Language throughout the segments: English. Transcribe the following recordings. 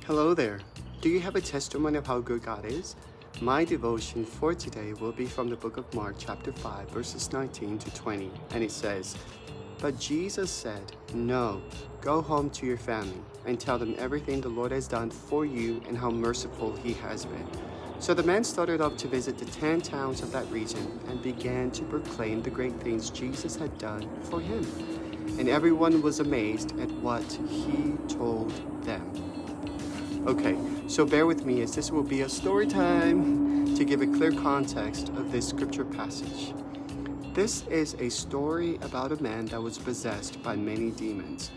Hello there. Do you have a testimony of how good God is? My devotion for today will be from the book of Mark chapter 5 verses 19 to 20, and it says, "But Jesus said, 'No, go home to your family and tell them everything the Lord has done for you and how merciful he has been.' So the man started off to visit the 10 towns of that region and began to proclaim the great things Jesus had done for him. And everyone was amazed at what he told them." Okay, so bear with me as this will be a story time to give a clear context of this scripture passage. This is a story about a man that was possessed by many demons.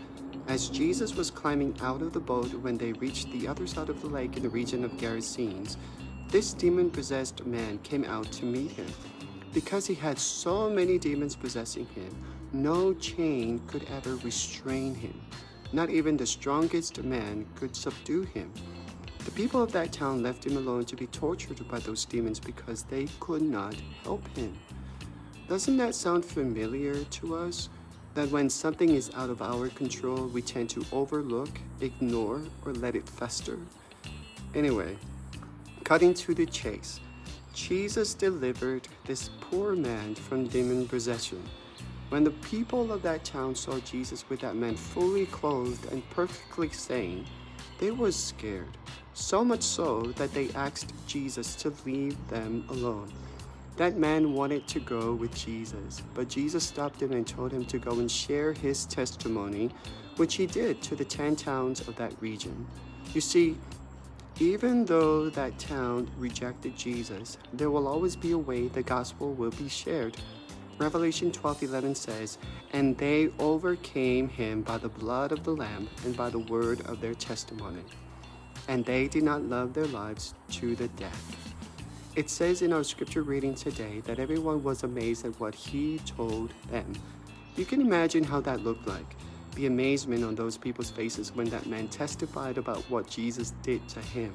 As Jesus was climbing out of the boat when they reached the other side of the lake in the region of Gerasenes, this demon-possessed man came out to meet him. Because he had so many demons possessing him, no chain could ever restrain him. Not even the strongest man could subdue him. The people of that town left him alone to be tortured by those demons because they could not help him. Doesn't that sound familiar to us? That when something is out of our control, we tend to overlook, ignore, or let it fester? Anyway, cutting to the chase, Jesus delivered this poor man from demon possession. When the people of that town saw Jesus with that man fully clothed and perfectly sane, they were scared, so much so that they asked Jesus to leave them alone. That man wanted to go with Jesus, but Jesus stopped him and told him to go and share his testimony, which he did to the 10 towns of that region. You see, even though that town rejected Jesus, there will always be a way the gospel will be shared. Revelation 12:11 says, "And they overcame him by the blood of the Lamb and by the word of their testimony. And they did not love their lives to the death." It says in our scripture reading today that everyone was amazed at what he told them. You can imagine how that looked like. The amazement on those people's faces when that man testified about what Jesus did to him.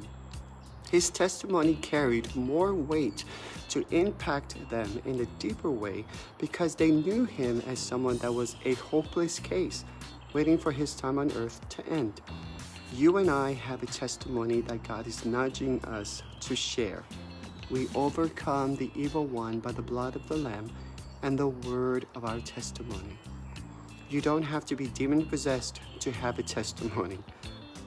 His testimony carried more weight to impact them in a deeper way because they knew him as someone that was a hopeless case, waiting for his time on earth to end. You and I have a testimony that God is nudging us to share. We overcome the evil one by the blood of the Lamb and the word of our testimony. You don't have to be demon-possessed to have a testimony.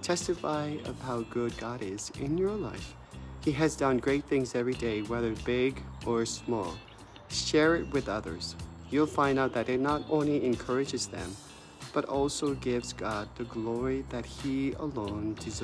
Testify of how good God is in your life. He has done great things every day, whether big or small. Share it with others. You'll find out that it not only encourages them, but also gives God the glory that He alone deserves.